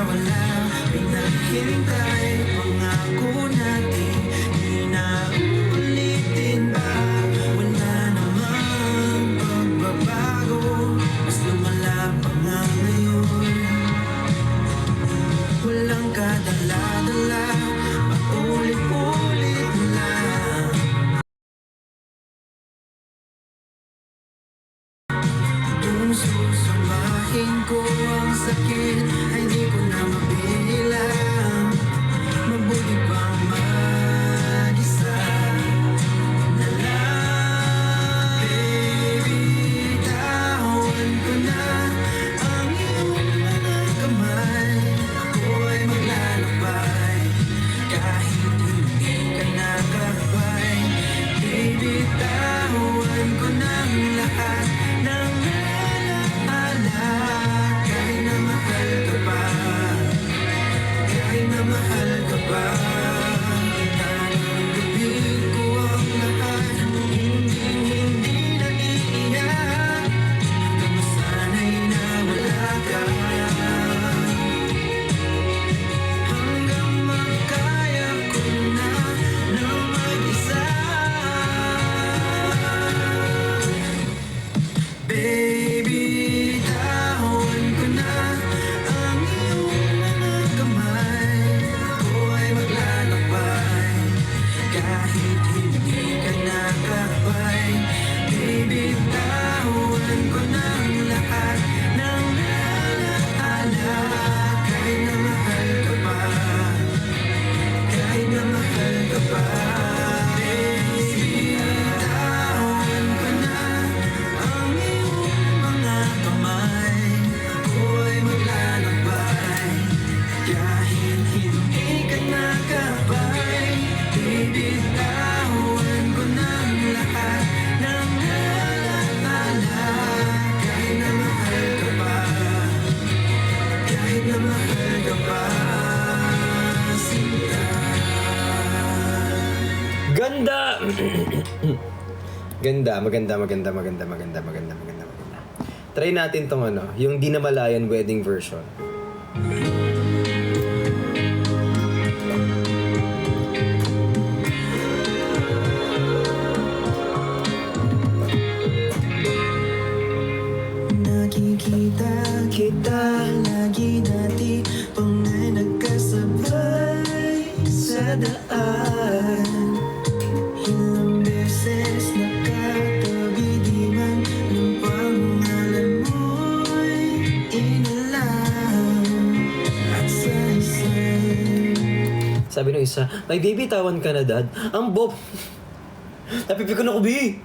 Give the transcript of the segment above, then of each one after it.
wala pinaghintay. Pangako natin di na uulitin ba? Wala namang pagbabago, mas lumala pa nga ngayon. Walang kadala-dala, paulit-ulit lang. Kung susumahin ko ang sakit ay di ko na mabilang. Mabuti pang mag-isa na lang. Baby, tawan ko na ang iyong mga kamay. Ako ay maglalakbay kahit hindi ka nakakabay. Baby, tawan ko ng lahat ng alaala. Kahit na mahal ka pa, kahit na mahal ka pa. Tanggapin ko ang lahat, hindi na iiyak. Kung sana'y nawala ka, hanggang makaya ko na mag-isa. Baby, tawan ko na ang iyong mga kamay. Ako ay maglalakbay kahit hindi ka nakakabay. Baby, tawan ko ng lahat ng alaala. Kahit na mahal ka pa, kahit na mahal ka pa. Baby, tawan ko na ang iyong mga kamay. Ako ay maglalakbay kahit hindi ka nakabay. Baby, tawan ko ng lahat ng alaala. Kahit na mahal ka pa, kahit na mahal ka pa, sinta. Ganda! Maganda. Try natin tong yung di namalayan wedding version. Nakikita kita lagi dati pang nagkasabay sa daan. Ilang beses nakatabi di man ng pangalan mo'y inalam. At sa isang Sabi ng isa, may baby tawan ka na dad. Ang bob! Napipi ko na ko, B!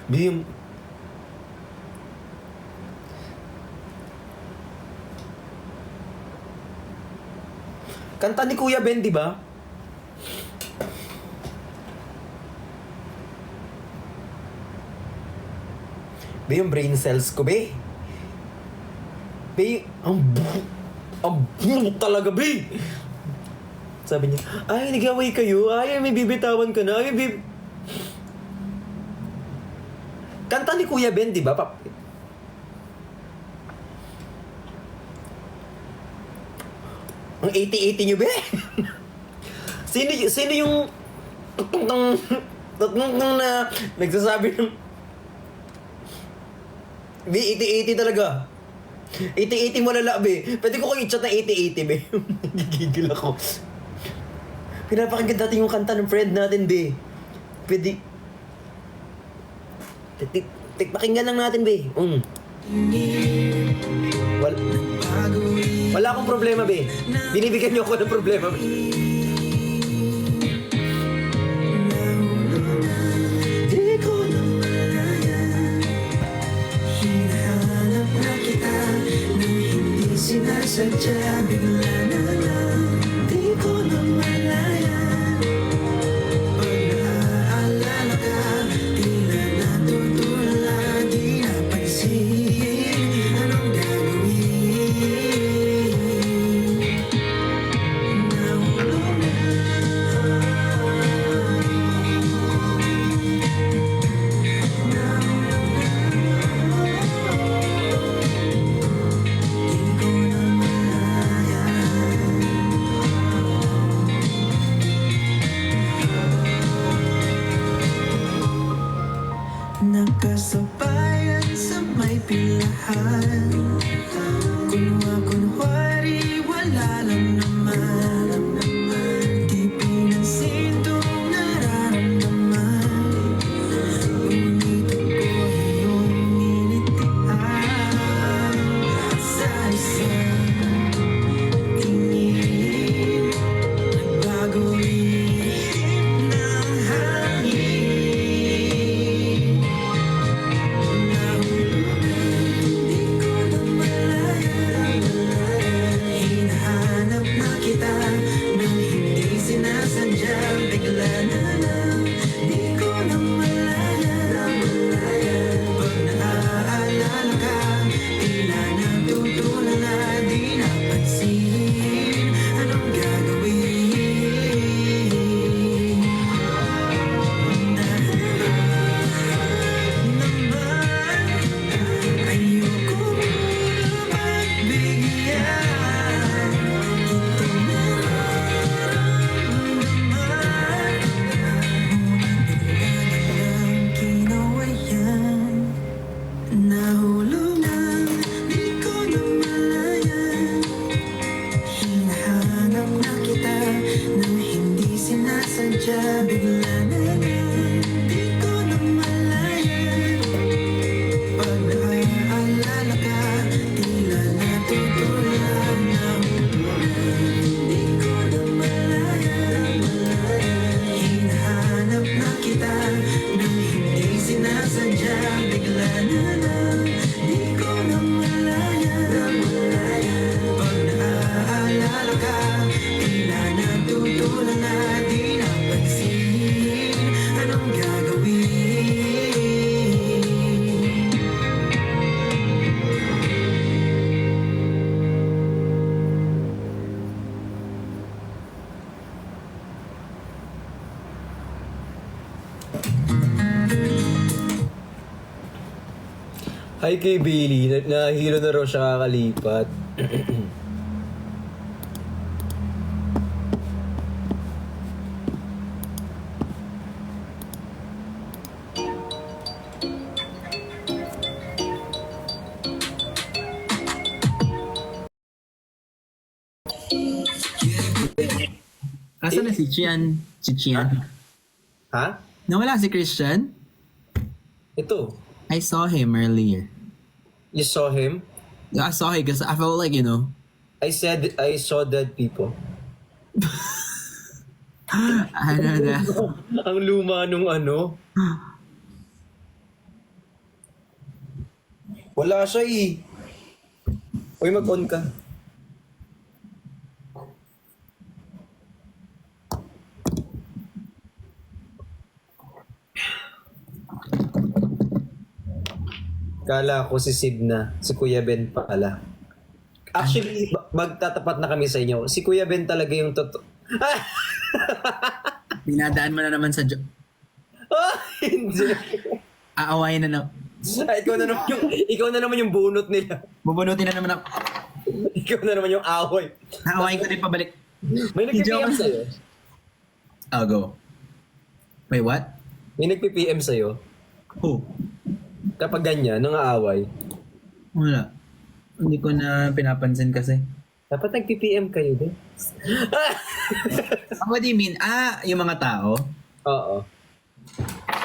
B, kanta ni Kuya Ben, di ba? Be, yung brain cells ko, be. Be, ang buo talaga, be. Sabi niya, ay, nag-away kayo. Ay, may bibitawan ka na. Ay, kanta ni Kuya Ben, di ba? Ang 80-80 nyo, be. Sino yung tutong na nagsasabi ng be, 80-80 talaga. 80-80 mo lala, be. Pwede ko kayo i-chat na 80-80, be. Nagigigil ako. Pinapakinggan natin yung kanta ng friend natin, be. Pwede. Pakinggan lang natin, be. Wala akong problema, be. Binibigyan niyo ako ng problema, be. di ko na malaya, hinahanap na kita nang hindi sinasadya. Bigla na lang di ko na malaya. Pag naaalala ka, tila natutula, di napansin anong gagawin. Nahulog na di ko na malaya. sinadya, bigla na lang di ko na malayan. Pag naaalala ka, tila natutulan na hulugan. Di ko na malayan. Hinahanap na kita nang hindi sinasadya, bigla na lang di ko na malayan. Pag naaalala ka, tila natutulan na di napansin. Anong gagawin? Hi kay Bailey, nahilo na raw siya kakalipat. Asa na si Chian? Si Chian? Ha? Nawala si Christian? Ito. I saw him earlier. You saw him? I saw him because I felt like, I said I saw dead people. ano na. Ang luma nung ano. Wala siya eh. Uy, mag-on ka. Kala ko si Sid na, si Kuya Ben pala. Actually, magtatapat na kami sa inyo. Si Kuya Ben talaga yung totoo. Pinadaan mo na naman sa Hindi. aawayin na. Ay, ikaw na naman yung bunot nila. Bubunutin na naman ako. Ikaw na naman yung away. Aawayin ko din pabalik. May nag-PPM sa'yo. I'll go. Wait, what? May nag-PPM sa'yo. Who? Kapag ganyan, nang aaway. Wala. Hindi ko na pinapansin kasi. Dapat nag-PPM kayo din. What do you mean? Yung mga tao? Oo.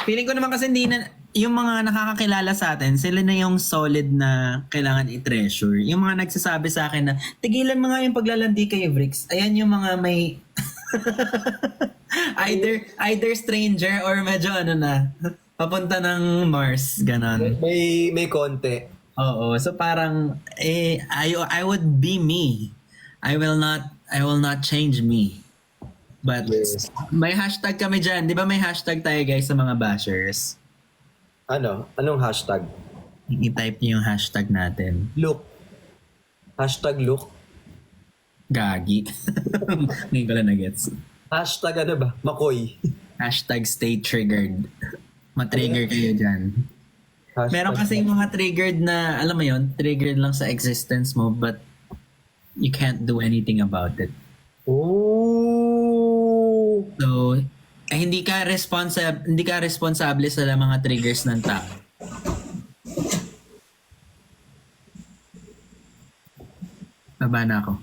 Feeling ko naman kasi hindi na, yung mga nakakakilala sa atin, sila na yung solid na kailangan i-treasure. Yung mga nagsasabi sa akin na, tigilan mo nga yung paglalandi kay Bricks. Ayan yung mga may... either stranger or medyo papunta ng Mars, ganon. May konti. Oo, so parang I would be me. I will not change me. But Yes. may hashtag kami dyan. Di ba may hashtag tayo guys sa mga bashers? Ano? Anong hashtag? I-type niyo yung hashtag natin. Look. Hashtag look. Gagi. Ngayon ko lang na-gets. Hashtag ano ba? Makoy. Hashtag stay triggered. Ma-trigger kayo dyan. Hashtag Meron kasi yung mga triggered na, alam mo yon, triggered lang sa existence mo but you can't do anything about it. Ooh. So, hindi ka responsable sa mga triggers ng tao. Baba na ako.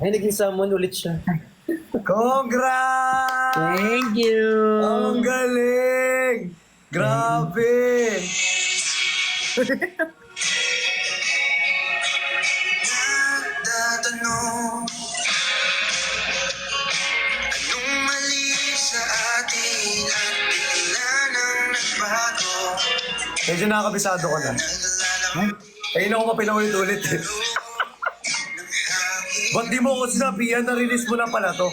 Ay, naging summon ulit siya. Congrats! Thank you! Ang galing! Grabe! Nagtatanong, anong mali sa atin at bigla nang nagbago. Medyo nakakabisado ko na. Ayun ako mapinaulit-ulit eh. Ba't di mo ko sinabihan na release mo na pala to?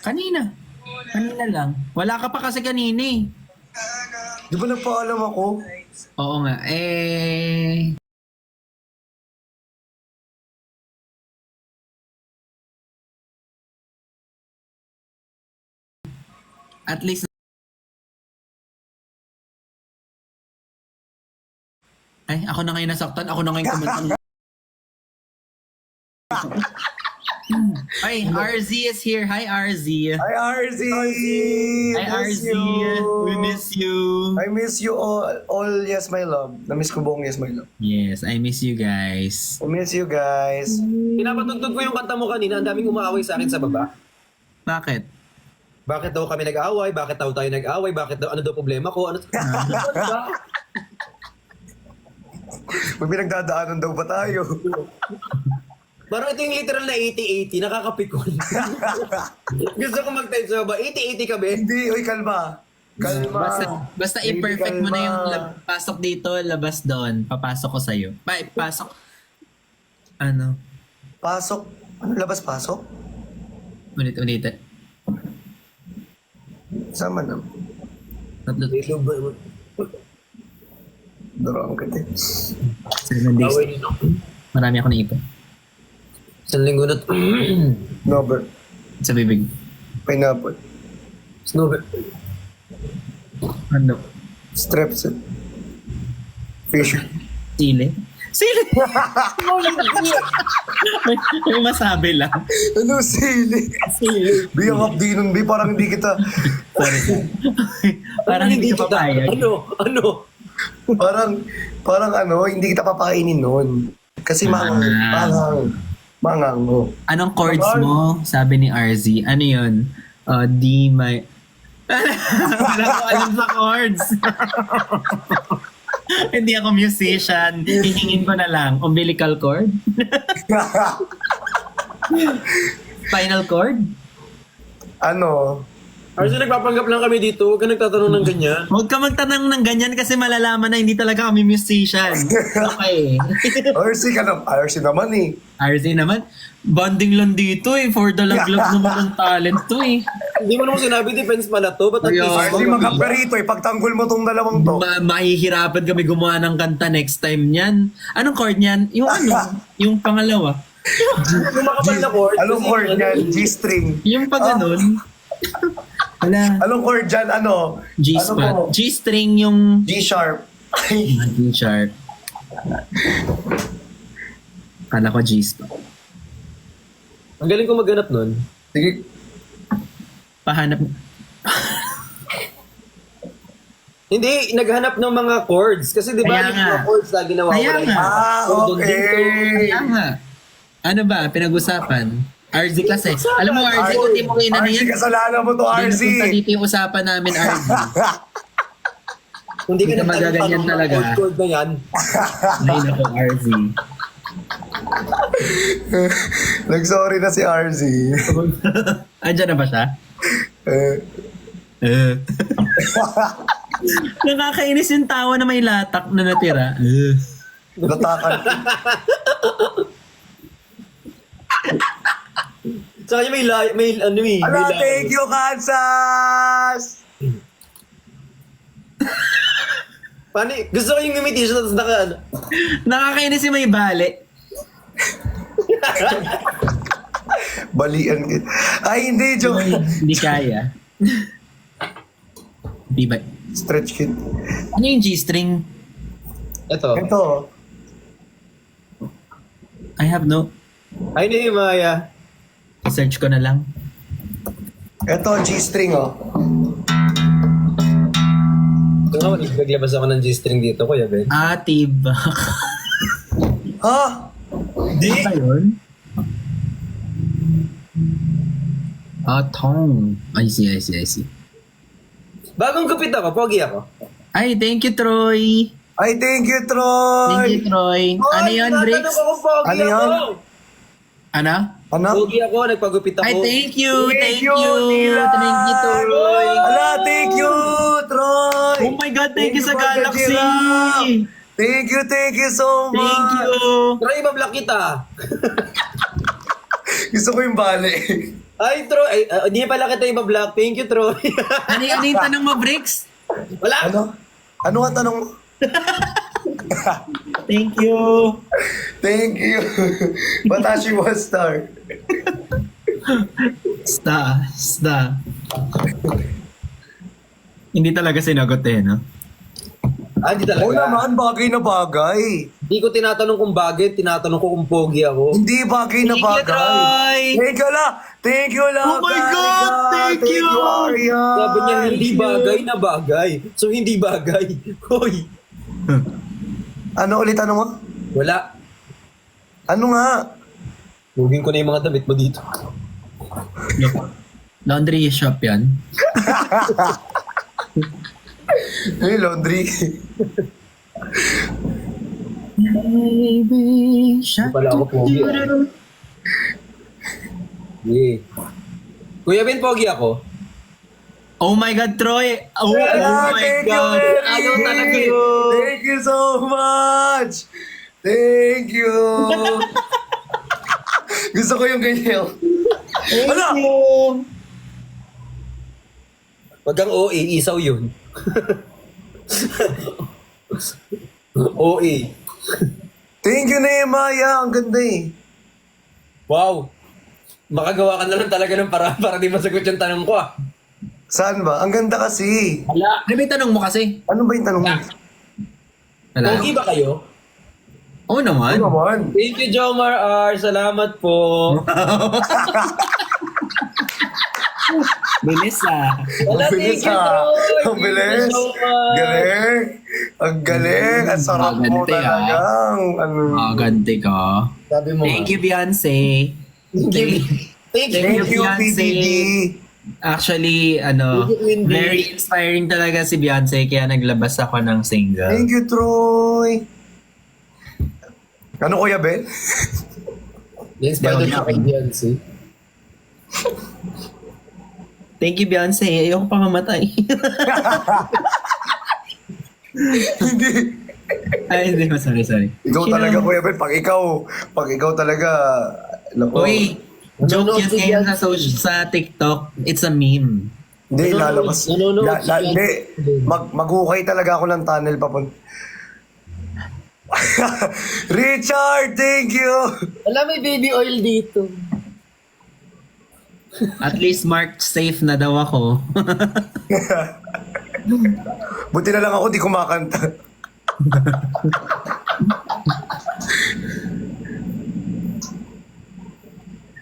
Kanina. Kanina lang. Wala ka pa kasi kanina eh. Di ba nagpaalam ako? Oo nga. At least ay, ako na ngayon nasaktan. Ako na ngayon kumantang. Ay, RZ is here. Hi, RZ. Hi, RZ! Hi, Miss RZ. you. We miss you. I miss you all, yes, my love. Na-miss ko buong yes, my love. Yes, I miss you guys. I miss you guys. Pinapatugtog ko yung kanta mo kanina. Ang daming umaaway sa akin sa baba. Bakit? Bakit daw kami nag-aaway? Bakit daw tayo nag-aaway? Bakit daw, ano daw problema ko? Ano ba? May pinagdadaanan daw ba tayo? Parang ito yung literal na 80-80, nakakapikon. Gusto ko mag-type sa ba, 80-80 ka, be? Hindi, uy, kalma. Kalma. Basta Baby, i-perfect mo na yung kalma. pasok dito, labas doon. Papasok ko sa'yo. Pasok. Ano? Pasok. Ano, labas pasok? Ulit. Sama na. Tatlo. Darang kita. 7 days. Away nito. Marami ako naipon. Isang linggo na to. Snowbird. Sa bibig. Pineapple. Snowbird. Ano? Strepsil. Fish. Sili? Sili! may masabi lang. Ano, sili? Sili. Biyang updi nun, Bi. Parang hindi kita... Sorry. Parang hindi ka papayag. Ano? Parang ano, hindi kita papakainin nun. Kasi mangang mo. Anong chords mo? Sabi ni RZ. Ano yun? D, may... Wala ko alam sa chords. Hindi ako musician. Hihingin ko na lang. Umbilical cord? Spinal cord? Ano? Arso, nagpapanggap lang kami dito. Huwag ka nagtatanong ng ganyan. Huwag ka magtanong ng ganyan kasi malalaman na hindi talaga kami musician. Okay. RC naman eh. RZ naman, bonding lang dito eh. For the laglag naman ng talent to eh. Hindi mo naman sinabi, defense pala to. Ba't Ayun. nag-isip RC magkaperito eh. Pagtanggol mo tong dalawang to. Mahihirapan kami gumawa ng kanta next time niyan. Anong chord niyan? Yung ano? Yung pangalawa. Yung makapal na chord. Anong chord niyan? G-string. Yung pa ganun. Wala. Anong chord dyan? Ano? G-spot. Ano mo? G-string yung... G-sharp. Ay, G-sharp. Kala ko G-spot. Ang galing ko maghanap nun. sige. Pahanap. Hindi, naghanap ng mga chords. Kasi di ba, Kaya yung nga. mga chords lagi nawawala. Kaya nga. Okay. Kaya nga. Ano ba? Pinag-usapan? RZ kasi. Alam mo, RZ, kung di mo kinano RC, yan, kasalanan mo to, hindi RC. napunta dito yung usapan namin, RZ. Hindi ka Hindi ka nagtanong magaganyan ng talaga. chord na yan. Ay, naku, RZ. Nag-sorry na si RC. Andyan na ba siya? Eh, Nakakainis yung tawa na may latak na natira. Latakan. Sa kanya may ano eh. Ala, thank you, Kansas! Paano, gusto ko yung imitation tapos ano. Nakakainis yung may bale. Balian. Ay, hindi, joke. Hindi kaya. Di ba? Stretch kid. Ano yung G-string? Ito. Ito. I have no... Ay, na yung Maya. Search ko na lang. Ito, G-string, oh. Ito nga, naglabas ako ng G-string dito, Kuya Ben. Tibak. Ha? Di ba yun? Tong. I see. Bagong gupit ako, pogi ako. Ay, thank you, Troy. Ay, thank you, Troy! Thank you, Troy. Ano yun, Bricks? Tinatanong ako, pogi Ano ako. yun? Ano? Ano? Pogi ako, nagpagupit ako. Ay, thank you. Thank Thank you, you. Nila. Thank you, Troy. Ala, thank you, Troy! Oh my God, thank you sa Pagka Galaxy. Giraffe. Thank you so much! Thank you. Try, ibablock kita. Gusto ko yung bale. Ay, Troy. Ay, hindi pala kita ibablock. Thank you, Troy. Ano yung tanong mo, Bricks? Wala. Ano? Ano ang tanong mo? Thank you. Thank you. Batashi was star. Sta. Hindi talaga sinagot eh, no? Hindi Oo talaga. naman, bagay na bagay. Hindi ko tinatanong kung bagay, tinatanong ko kung pogi ako. Hindi bagay na Thank you, bagay. Troy. Thank you la. Thank you la. Oh my God, thank you. Arya. Sabi niya, hindi bagay na bagay. So, hindi bagay. Hoy. Ano ulit ano mo? Wala. Ano nga? Hugin ko na yung mga damit mo dito. Laundry shop yan. Hey, laundry. Baby, Hindi pala ako pogi. Yeah. Kuya Ben, pogi ako. Oh my God, Troy! Oh, my Thank you, God! Mary! Ayaw talaga yun! Thank you so much! Thank you! Gusto ko yung ganyan. Ano? Wag kang OA, isaw yun. OA. Thank you, Nehemiah. Ang ganda eh. Wow. Makagawa ka na lang talaga ng para di masagot yung tanong ko ah. Saan ba? Ang ganda kasi. Wala. Ano ba yung tanong mo kasi? Ano ba yung tanong mo? Wala. Pogi ba kayo? Oo naman. Ano naman? Thank you, Jomar R. Salamat po. Bilis ah. Wala, Ang thank bilis you, ah. Troy. Ang bilis. Thank you so much. Galing. Ang galing. Ang sarap mo Maganda, talagang. Ano. Ganti ka. Sabi mo Thank you, Beyonce. Thank you. Thank you. Thank you, Beyonce. PDD. Actually, very inspiring talaga si Beyonce kaya naglabas ako ng single. Thank you, Troy. Ano, Kuya Ben? Na-inspired Hindi, ako kay Beyonce. Thank you, Beyonce. Ayoko pa mamatay. Hindi. Ay, hindi. Sorry. Ikaw talaga, Kuya Ben. Pag ikaw talaga, naku. Uy, joke Nanonood yun si ngayon Beyonce. sa TikTok. It's a meme. Hindi, lalabas. Nanonood si Hindi. Beyonce. Maghukay talaga ako ng tunnel papunta. Richard, thank you! Wala, may baby oil dito. At least marked safe na daw ako. Buti na lang ako di kumakanta.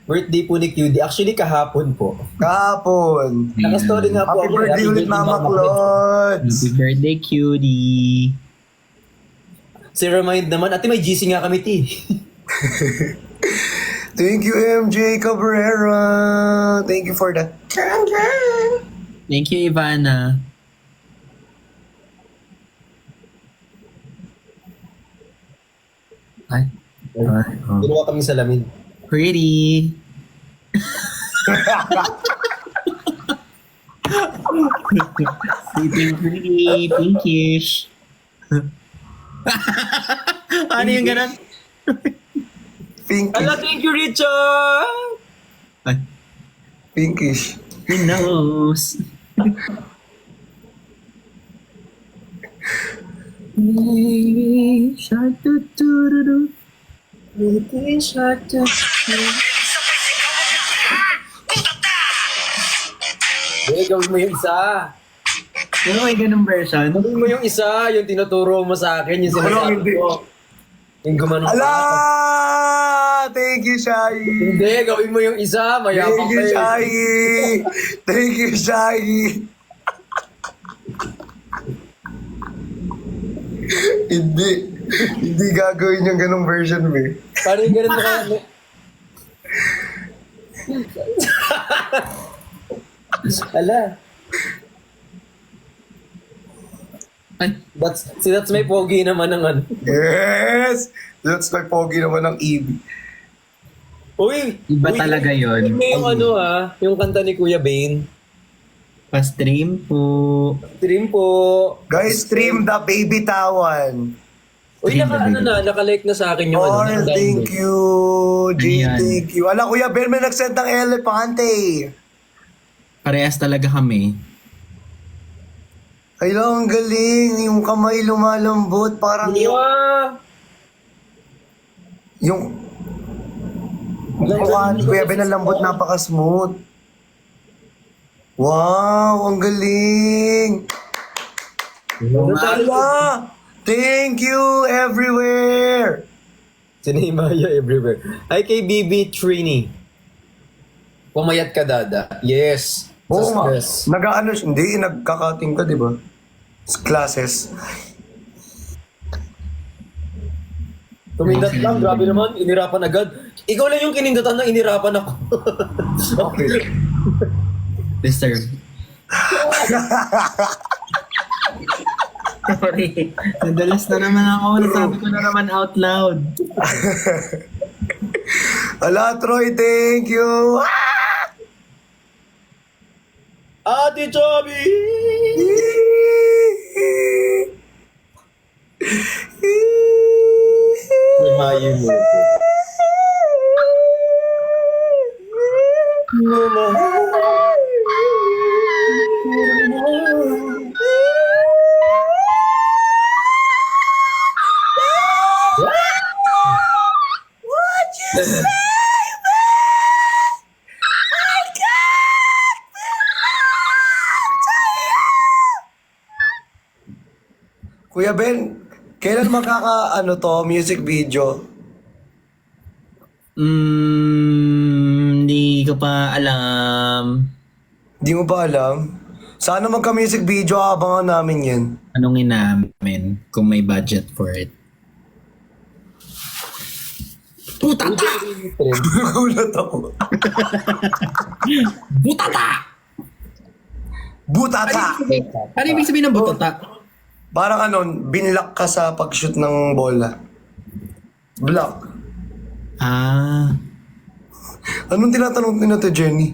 Birthday po ni QD. Actually, kahapon po. Kahapon. Naka-story nga po Happy ako. birthday ulit, Mama Clods! Happy birthday, cutie. Si Remind naman. Ate, may GC nga kami, ti. Thank you, MJ Cabrera. Thank you for that. Thank you, Ivana. Ay. Oh. Ginawa kami salamin. Pretty. Sleeping pretty, pinkish. Ano yung ganun? Pinkish. Ala, thank you, Richard! Ay, Pinkish. he knows. Baby shark doo doo doo doo. Baby shark doo doo. Gawin mo yung isa. Ano may ganung version? Gawin mo yung isa, yung tinuturo mo sa akin, yung Ano, sinasabi hindi. ko. Yung gumanong Ala! ka. Thank you, Shai! Hindi, gawin mo yung isa, mayabang Thank you, ka eh. Shai! Thank you, Shai! Hindi. Hindi gagawin yung ganong version, be. Paano yung ganun mo kaya? Ala, Ay, that's my pogi naman ng ano. Yes! That's my pogi naman ng Eve. Uy! Iba uy, talaga yun. Yung yung ano yung kanta ni Kuya Bane. Pa-stream po. Stream po. Guys, stream the baby tawan. Uy, naka-like na sa akin yung Oh, ano. thank you. Jay, Ayan. thank you. Ala, Kuya Ben, may nag-send ng elepante. Parehas talaga kami. Ay lang, ang galing. Yung kamay lumalambot. Parang Wow! yung mukha ni Kuya Ben ang lambot, napaka-smooth. Wow, ang galing. Ala, thank you everywhere. Sinimaya everywhere. Hi kay BB Trini. Pumayat ka, Dada. Yes. Oo Sa nga. stress. Nag-ano, hindi, nagkakating ka, di ba? Sa classes. Tumindat lang, grabe naman. Inirapan agad. Ikaw lang yung kinindatan na inirapan ako. Okay. Deserve. Sorry. Nadalas na naman ako. Nasabi ko na naman out loud. Ala, Troy, thank you! Ate Chubby! Lumayo mo ko. Kuya Ben, kailan music video? Hindi ko pa alam. Di mo ba alam? Sana magka-music video, abangan namin yan. Anong namin kung may budget for it. Butata! Nagulat ako. Butata! Butata! Ano ibig sabihin ng butata? Parang binlock ka sa pag-shoot ng bola. Block. Ah. Anong tinatanong din natin, Jenny?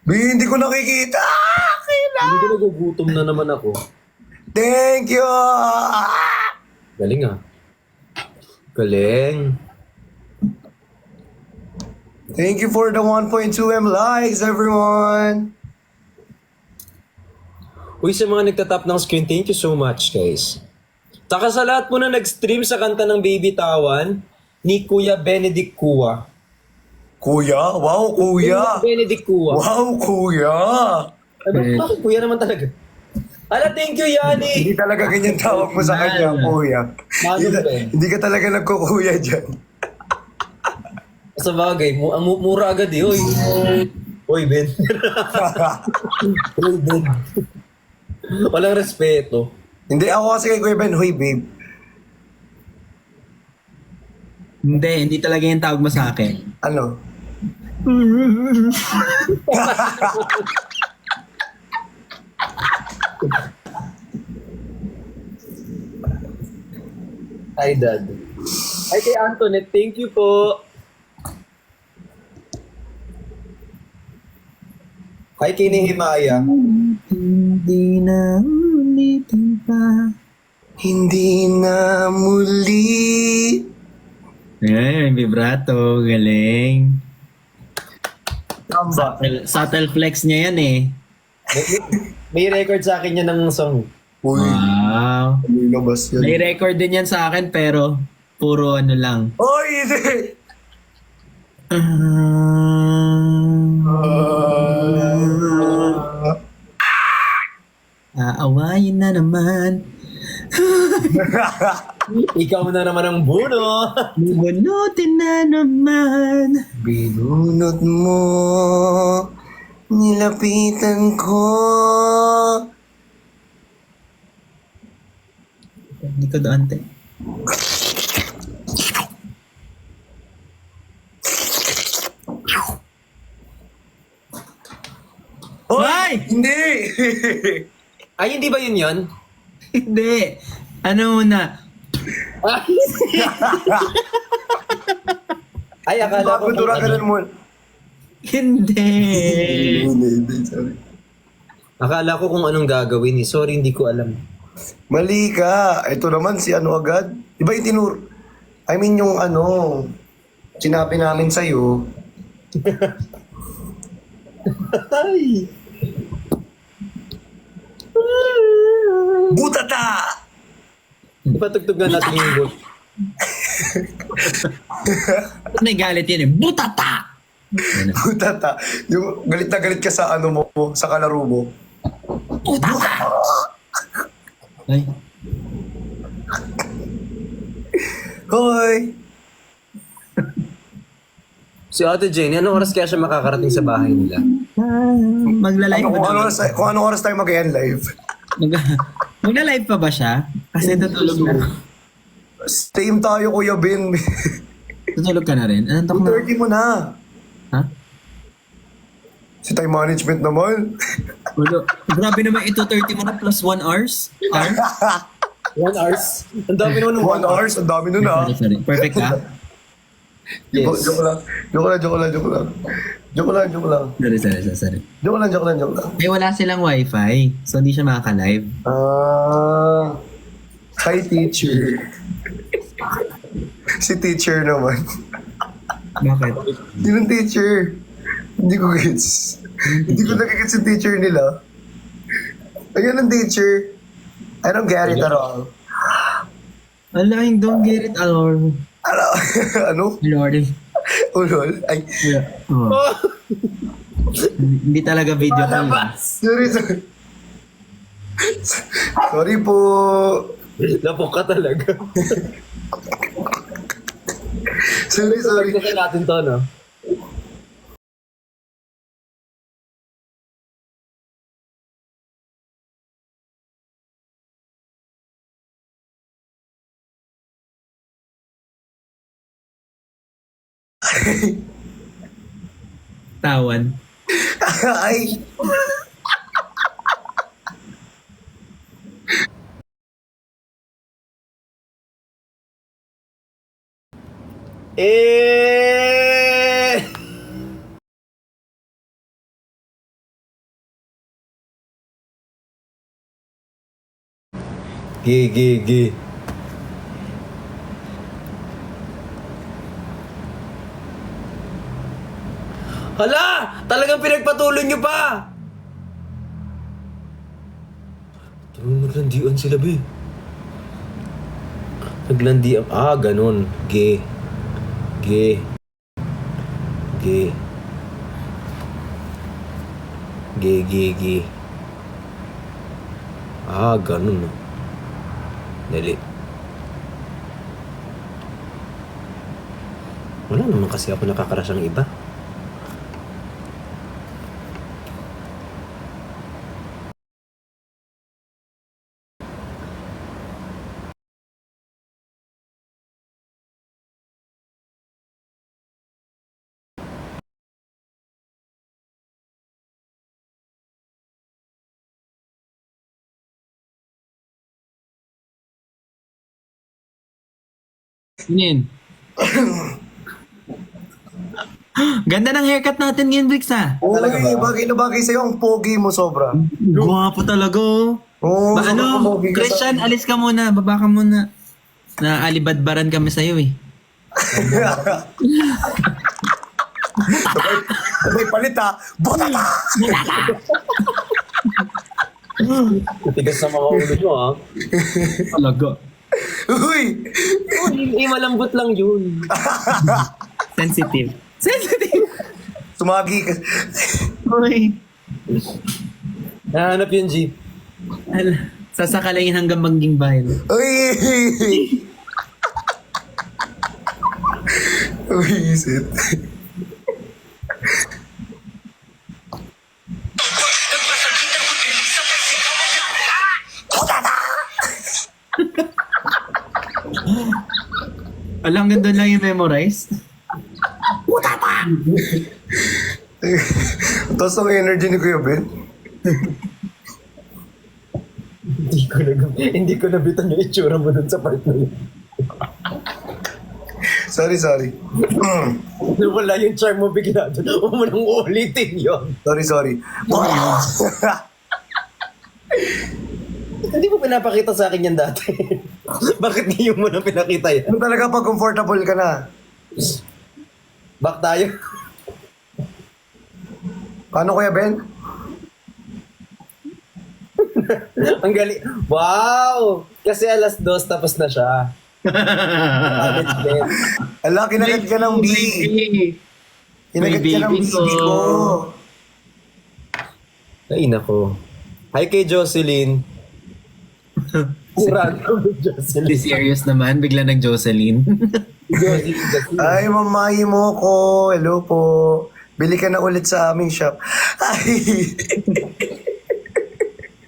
Hindi ko nakikita! Hindi ko nagugutom na naman ako. Thank you! Galing ah. Galing. Thank you for the 1.2M likes, everyone! Uy, sa mga nagtatap ng screen, thank you so much, guys. Taka sa lahat po na nag-stream sa kanta ng Baby Tawan ni Kuya Benedict Kua. Kuya? Wow, kuya! Benedict Kua. Wow, kuya! Bakit kuya naman talaga? Ala, thank you, Yani! Hindi talaga ganyan tawag mo sa kanya, kuya. Manong Ben. Hindi ka talaga nagkukuya dyan. Sa bagay, mura agad eh. Uy, Ben. Uy, Ben. Walang respeto. Hindi, ako kasi kay Kuya Ben, huy, babe. Hindi talaga yung tawag mo sa akin. Ano? Hi, Dad. Hi kay Antoinette, thank you po. Hi kay Nehemiah. Hindi na ulitin pa. Hindi na muli. Ay, vibrato. Galing. Tamba. Subtle flex niya yan eh. May record sa akin yan ng song. Uy, Wow. lumabas yan. May record din yan sa akin pero puro ano lang. Oy, hindi! Aawayin na naman. Ikaw na naman ang buno. Bubunutin na naman. Binunot mo, nilapitan ko. Hindi ko doon, te. Oy! Ay! Hindi! Ay, hindi ba yun yun? Hindi. Ano muna? Ay, akala ko Bakudura ka rin mo. Hindi. Hindi, sorry. Akala ko kung anong gagawin eh. Sorry, hindi ko alam. Mali ka. Ito naman si ano agad. Di ba yung I mean yung sinabi namin sa'yo. Ay! Butata! Ipatugtog na natin yung book. May galit yun eh. Butata! Butata. Yung galit na galit ka sa sa kalaro mo. Butata! Ay. Hoy! Si Ate Jenny, anong oras kaya siya makakarating sa bahay nila? Magla-live Kung ba? anong oras tayo mag-end live? Magla-live pa ba siya? Kasi natulog na. Same tayo, Kuya Ben. Tutulog ka na rin? Anong tok na? 2:30 mo na. Ha? Si time management naman. Wala. Grabe naman ito, 30 mo na plus 1 hours? 1 hours. Ang dami naman ng 1 hours, ang dami nun ah. Sorry. Perfect ka? Yes. Joke lang. Joke lang. Sorry. Joke lang. Eh, wala silang wifi. So, hindi siya makaka-live. Hi, teacher. Si teacher naman. Bakit? Sinong teacher? Hindi ko gets. Hindi ko nagigets yung teacher nila. Ayun ang teacher. I don't get it at all. Ala, don't get it, Alor. Ano? Lord. Ulol? Ay, Oh. Hindi talaga video call. sorry. Sorry po. Lapok ka talaga. Sorry. Pagkakas natin to, no? Tawan. Ay. Eh! Gi. Hala! Talagang pinagpatuloy nyo pa! Naglandian sila, be. Naglandian. Ah, ganun. Ge. Ah, ganun. Dali. Wala naman kasi ako nakakarasyang iba. Yun. Ganda ng haircut natin ngayon, Brix, ha? Uy, bagay na bagay sa'yo. Ang pogi mo sobra. Gwapo talaga, oh. Oo, Ba, sobrang ano, pogi ka Christian, alis ka muna. Baba ka muna. Naalibadbaran kami sa'yo, eh. Sabay palit ha. Butata! Matigas sa mga ulo nyo, ha? Talaga. Uy! Malambot lang yun. Sensitive. Sumagi ka. Uy. Nahanap yun, G. Sasakalayin hanggang mangging bayan. Uy! Uy, isit. Alam, ganda lang yung memorize. Tapos ang energy ni Kuya Ben. Hindi ko nabitan yung itsura mo dun sa part na yun. Sorry. Wala yung charm mo bigla dun. Huwag mo nang ulitin yun. Sorry. Hindi mo pinapakita sa akin yan dati. Bakit ngayon mo nang pinakita yan? Ano talaga pag comfortable ka na? Back tayo. Paano Kuya Ben? Ang galing. Wow! Kasi 2:00 tapos na siya. Alex Ben. Ala, kinagat ka ng B. Kinagat ka ng baby baby ko. Ay, nako. Hi kay Jocelyn. Random Jocelyn. Hindi serious naman. Bigla nag-Jocelyn. Ay, mamayi mo ko. Hello po. Bili ka na ulit sa aming shop. Ay.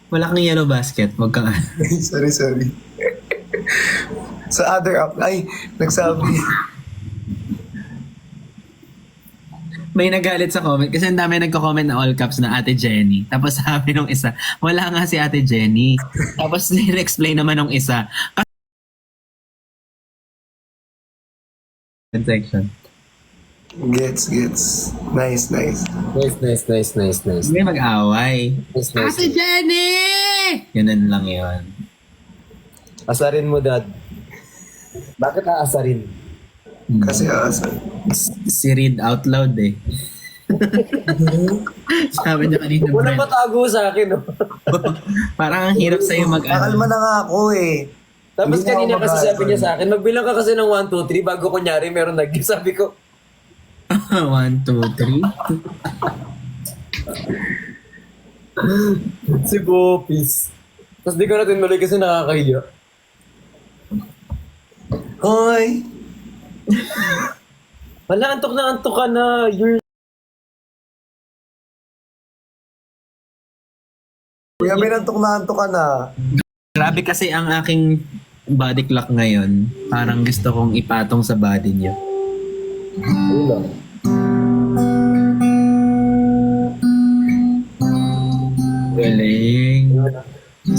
Wala kang yellow basket. Huwag kang... sorry. Sa other app. Ay, nagsabi. may nagalit sa comment kasi ang dami nagko-comment na all caps na Ate Jenny. Tapos sabi nung isa, wala nga si Ate Jenny. Tapos explain naman nung isa. Section. Gets. Nice. Nice. Hindi mag-away. Nice. Ate Jenny! Ganun lang yun. Asarin mo, Dad. Bakit aasarin? Kasi Si read out loud eh. Sabi niya kanina, Walang Brent, matago sa akin, no? parang ang hirap sa'yo Pakalma na nga ako eh. Tapos Hindi na kanina ako kasi mag-aaral. sabi niya sa akin, magbilang ka kasi ng 1, 2, 3 bago kunyari meron sabi ko, 1, 2, 3. si Bopis. Tapos di ko na tinuloy kasi nakakahiya. Hoy! Wala, antok ka na. Kuya, binantok na antok ka na. Grabe kasi ang aking body clock ngayon. Parang gusto kong ipatong sa body niyo. Ulo. Galing.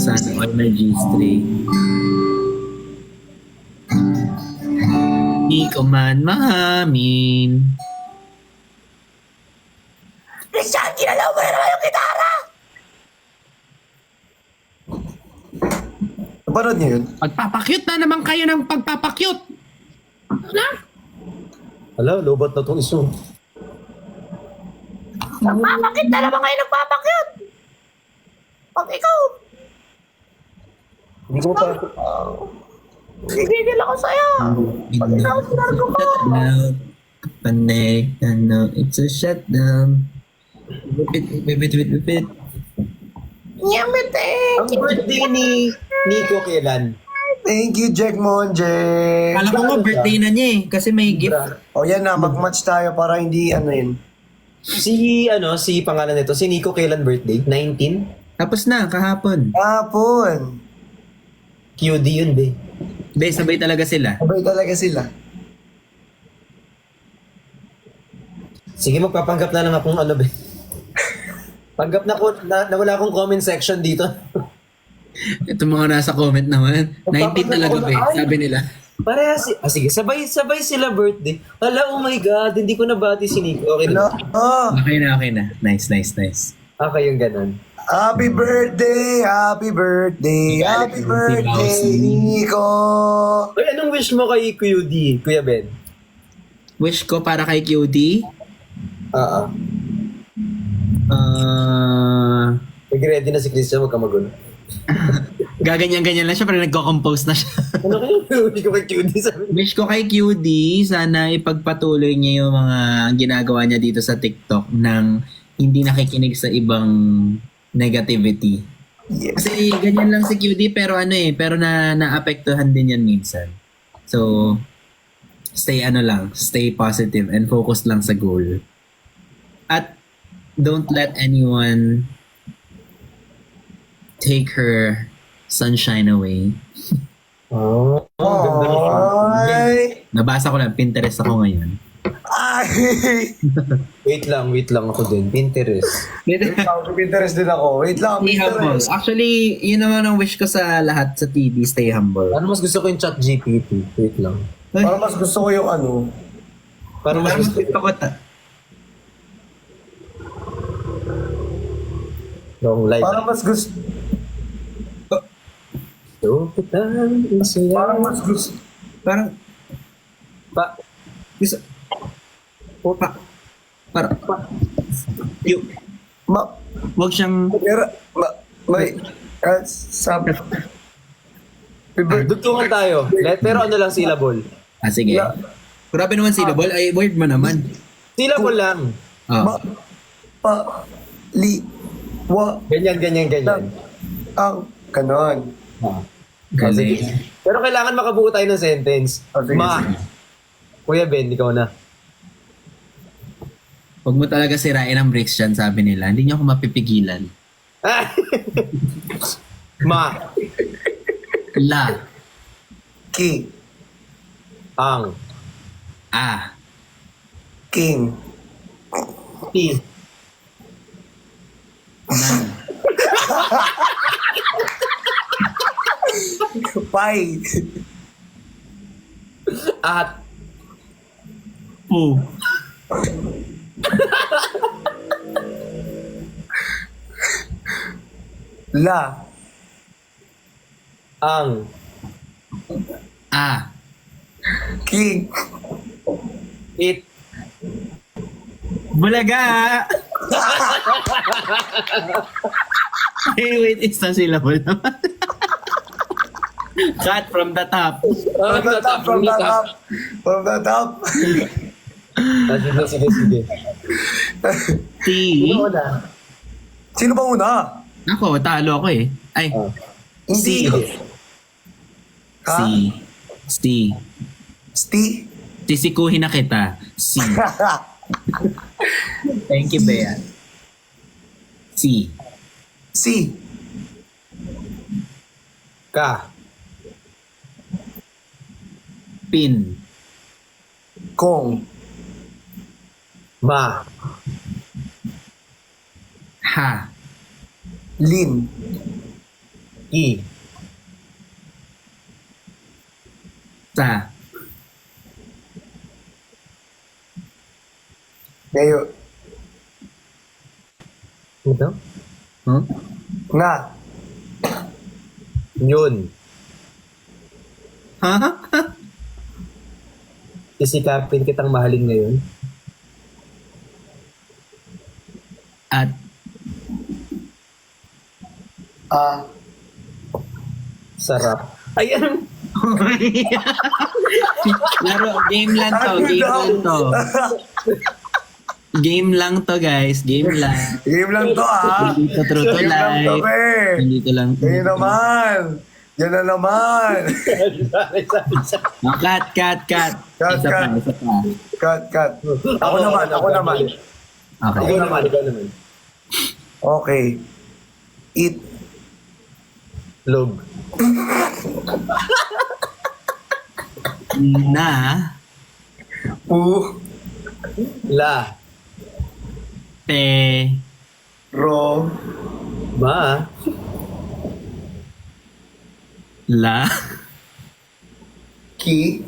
Sana all na G-string. Di ko man mahamin. Christian, ginalaw mo na naman yung gitara! Napanood niyo yun? Pagpapakyut na naman kayo ng pagpapakyut. Hala, lobat na tong iso. Bakit na naman kayo nagpapakyut? Pag ikaw, Hindi ko pa. gigigil ako sa'yo. Pag ikaw, sinargo ko. Shutdown. Panay, ano, it's a shutdown. Bipit. Nyamit eh. Ang birthday ni Nico kailan? Thank you, Jack Monje! Kala ko nga birthday na niya eh, kasi may gift. O yan na, mag-match tayo para hindi ano yun. Si pangalan nito, si Nico kailan birthday? 19? Tapos na, kahapon. Hapon! QD yun, be. Be, sabay talaga sila. Sabay talaga sila. Sige, magpapanggap na lang akong ano, be. Panggap na ko, na wala akong comment section dito. Ito mga nasa comment naman. 19 talaga be, sabi nila. Parehas sige, sabay sila birthday. Hala, oh my God, hindi ko nabati si Nico. Okay Hello? na. Oh, Okay na. Nice. Okay, yung ganun. happy birthday! Happy birthday! Happy birthday, Nico! Uy, anong wish mo kay QD, Kuya Ben? Wish ko para kay QD. Nag-ready na si Christian, huwag ka magulo. Gaganyan-ganyan lang siya pero nagko-compose na siya. Ano kayo? Hindi ko kay QD sabi. Wish ko kay QD, sana ipagpatuloy niya yung mga ginagawa niya dito sa TikTok nang hindi nakikinig sa ibang negativity. Yes. Kasi ganyan lang si QD pero pero naapektuhan din yan minsan. So, stay positive and focus lang sa goal. At don't let anyone take her sunshine away. Oh, ganda na. Ay! Nabasa ko lang, Pinterest ako ngayon. Ay! Wait lang ako din. Pinterest. Pinterest din ako. Wait lang, Stay humble. Pinterest. Actually, yun naman ang wish ko sa lahat sa TD, stay humble. Ano mas gusto ko yung chat GPT? Wait lang. Para mas gusto ko yung ano. Parang mas gusto ko. Long life. Para mas gusto. So, kita, masaya. Parang mas gusto. Parang, gusto, wag siyang, May. Sabi. Dugtungan tayo. Pero ano lang, syllable. sige. Grabe naman syllable, ay word mo naman. Syllable lang. Oh. Ganyan. Ang kanon. Galing. Pero kailangan makabuo tayo ng sentence. Sige. Kuya Ben, ikaw na. Huwag mo talaga sirain ang bricks dyan, sabi nila. Hindi niyo ako mapipigilan. La. King. Ang. Ah. King. T. Na. Pai. At. Pu. La. Ang. A. Ki. It. Bulaga! Wait, isang syllable naman. Cut from the top. From the top, from the top. From the top. Sige. T. Sino ba una? Ako, talo ako eh. Ay, Hindi. Ha? C. Sti? Sisikuhin na kita. C. Thank you, Bea. C. Si. Ka. Pin. Kong. Ma. Ha. Lin. I. Sa. Ngayon. Ito? Huh? Nga. Yun. Ha? Sisikapin kitang mahalin ngayon. At Sarap. Ayan. Laro, game lang to. Game lang to. Game lang to, guys. Game lang. Game lang to Hindi to true to Game lang to, life. be. Hindi to lang. Yan naman. Yan na naman. Oh, cut. Cut, Isa pa, cut. isa pa. Cut. Ako naman. Okay. Ikaw naman. Okay. Eat. Log. Na. Pu. La. Pe. Ro. Ma. La. Ki.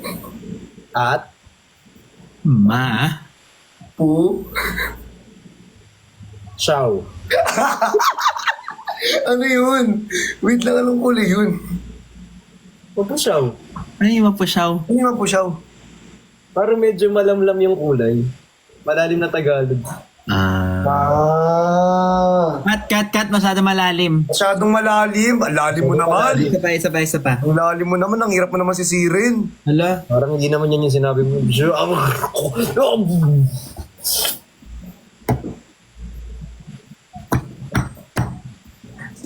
At. Ma. Pu. Chow. Ano yun? Wait lang, anong kulay yun? Chow. Ano yung mapusyaw? Ano yung mapusyaw? Parang medyo malamlam yung kulay. Malalim na Tagalog. Cut. Masyado malalim. Masyadong malalim. Ang lalim mo naman. Isa pa. Ang lalim mo naman. Ang hirap mo naman sisirin. Hala. Parang hindi naman yan yung sinabi mo.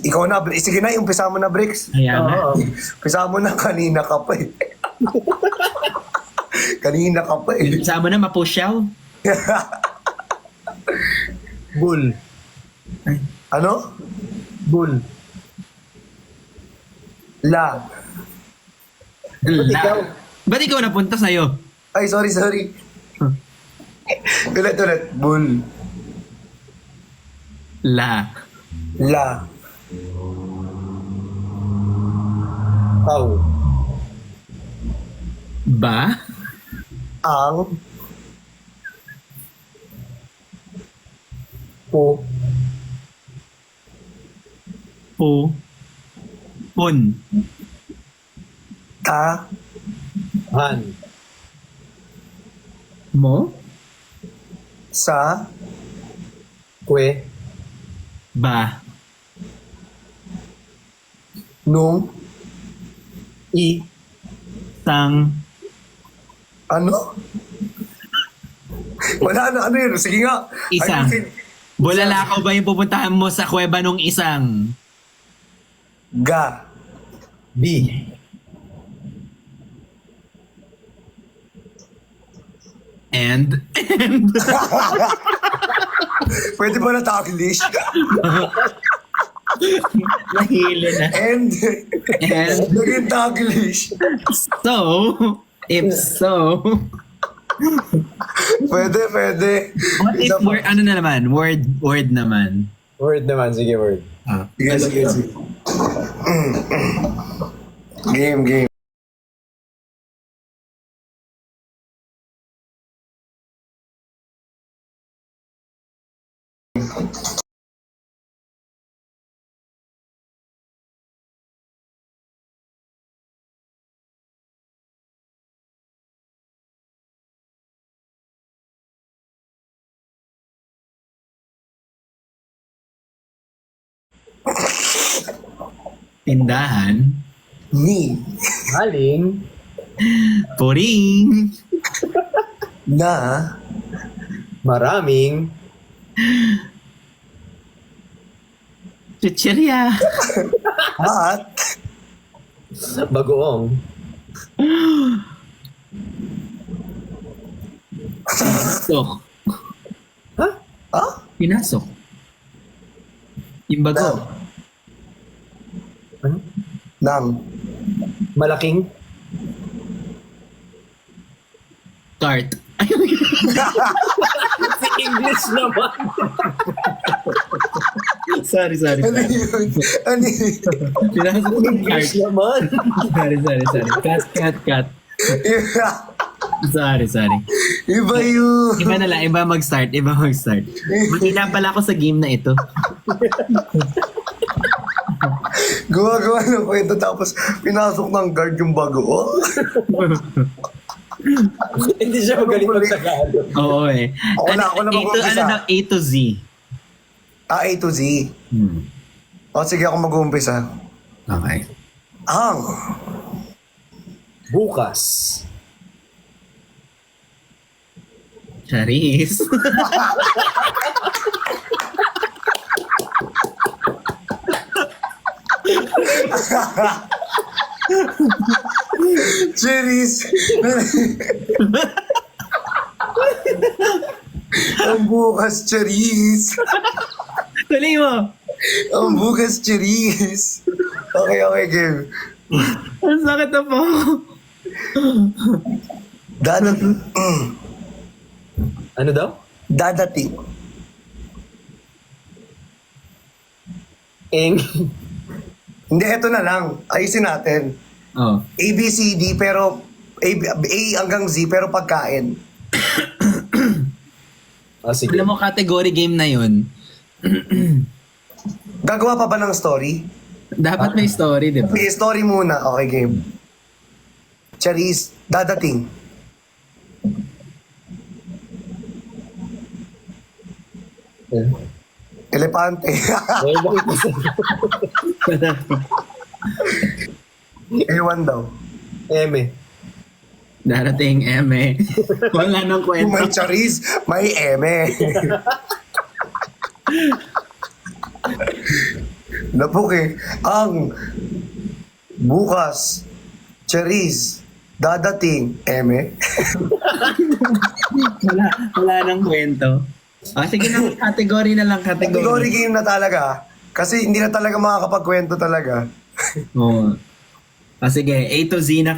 Ikaw na, sige na, umpisa mo na, Bricks. Ayan na. Umpisa mo na, kanina ka pa eh. Kanina ka pa eh. Sama na mapusyaw. Bull. Ano? Bull. La. La. Ba't ikaw napunta sa'yo? Ay, sorry. Ulit. Bull. La. La. Cow. Ba? Ang. Po. Pu. Pun. Ta. Han. Mo? Sa. Kwe. Ba? Nung. I. Sang. Ano? Wala na, ano yun? Sige nga. Isang. Ayusin. Bulalakaw ba yung pupuntahan mo sa kuweba nung isang? Ga. B. And? Pwede ba na Taglish? Nahili na. And. And? Naging Taglish. So, if so, Pwede. What if Isa pa. word, ano na naman? Word naman. Word naman, sige word. Ah. Sige. Game. Tindahan. Ni Haling. Puring. na Maraming. Chichirya. at Bagoong. Pinasok. Ha? Pinasok. Yung bago. Ano? ng Malaking. Cart. English naman. sorry. ano yun? Ano yun? Pinasok ng cart. English naman. Sorry. Cut. Sorry. Iba yun. Iba na lang, iba mag-start. Mahina pala ako sa game na ito. Gawa ng kwento tapos pinasok ng guard yung bago. Oh. Hindi siya magaling mag-Tagalog. Oo eh. Ako na mag-umpisa. Ano daw? A to Z. A to Z. O sige ako mag-uumpisa. Okay. Ang Bukas. Charis. Cheris. Ang bukas Cheris. Tuloy mo. Ang bukas Cheris. Okay, game. Ang sakit na po. Dadating. Ano daw? Dadating. Eng. Hindi, eto na lang. Ayusin natin. Oh. A, B, C, D, pero A hanggang Z, pero pagkain. Sige. Alam mo, category game na yun. Gagawa pa ba ng story? Dapat may story, di ba? Okay, story muna. Okay, game. Charis, dadating. Elepante. Ewan daw. Eme. Darating, eme. Wala nang Kung may kwento. charis, may eme. Napok eh. Ang bukas, charis, dadating, eme. Wala nang kwento. Ah, sige na, category na lang, Category category. game na talaga. Kasi hindi na talaga makakapagkwento talaga. Oo. Ah, sige, A to Z na,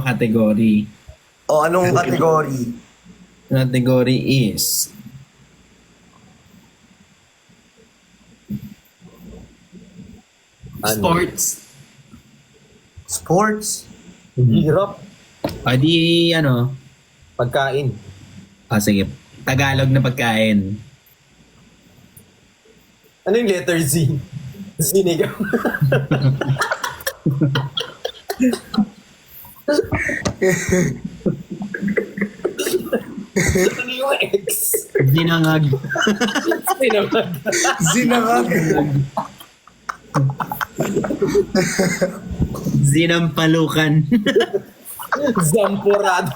category. O anong category? Category is... Ano? Sports. Sports? Hirap. Ah, di, Pagkain. Ah, sige. Tagalog na pagkain. Ano yung letter Z? Sinigaw. Ano yung X? Ginangag. Sinamag. Zinangag. Zinampalukan. Zampurado.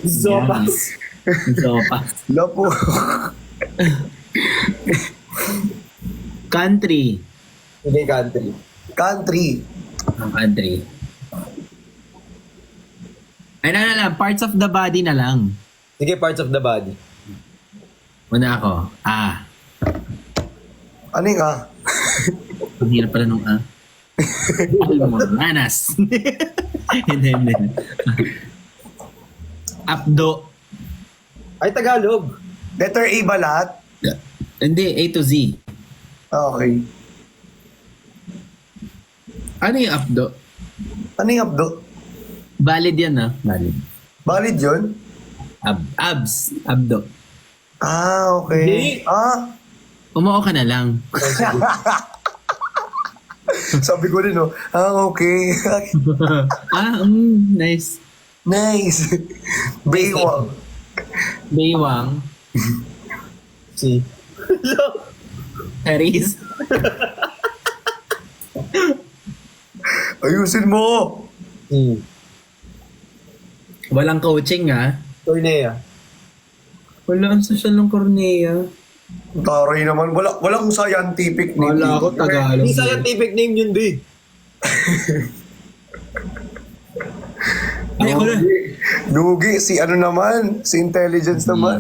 Zopas. Sopas. Lapo. Country. Hindi country. Country. Ang country. Ay, na lang. Parts of the body na lang. Sige, parts of the body. Una ako. Ah. Ano yung Ang hirap pala nung ah. Manas. Hindi. Apdo. Ay, Tagalog. Letter A ba lahat? Hindi, A to Z. Okay. Ano yung apdo? Ano yung abdo? Valid yan ah. Valid. Valid yun? Abs. Abdo. Ah, okay. Ah, Umuo ka na lang. sabi ko rin, oh. Ah, okay. Nice. Nice. Baywang. Baywang. Si. Paris. Ayusin mo. Walang coaching ah. Cornea. Wala ang social ng Cornea. Taray naman. Walang scientific name. Wala ako Tagalog. Hindi scientific name yun, B. Ay, ako na. Dugi. Si ano naman? Si intelligence naman.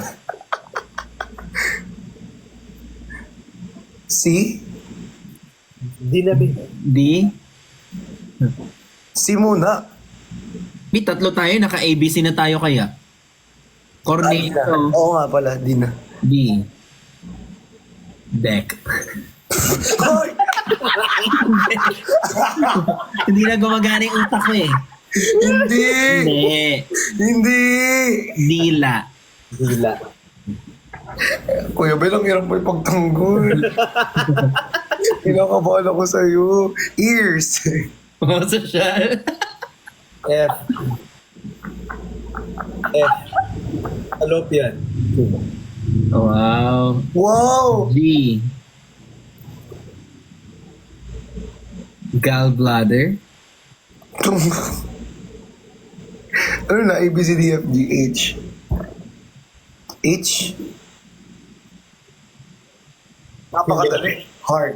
Si? Di na, B. Di. Si muna. Di, tatlo tayo. Naka-ABC na tayo kaya. Ay, di na. Cornea. Oo nga pala. Di na. D. Deck. Hoy! Hindi na gumagana yung utak ko eh. Hindi! Hindi. Hindi! Dila. Dila. Kuya Bel, ang hirap mo ipagtanggol. Kinakabahan ako sa'yo. Ears. Oh, social. F. F. Fallopian. Wow. Wow! G. Gallbladder. Ano na? A, B, C, D, F, G, H. H? Napakadali. Heart.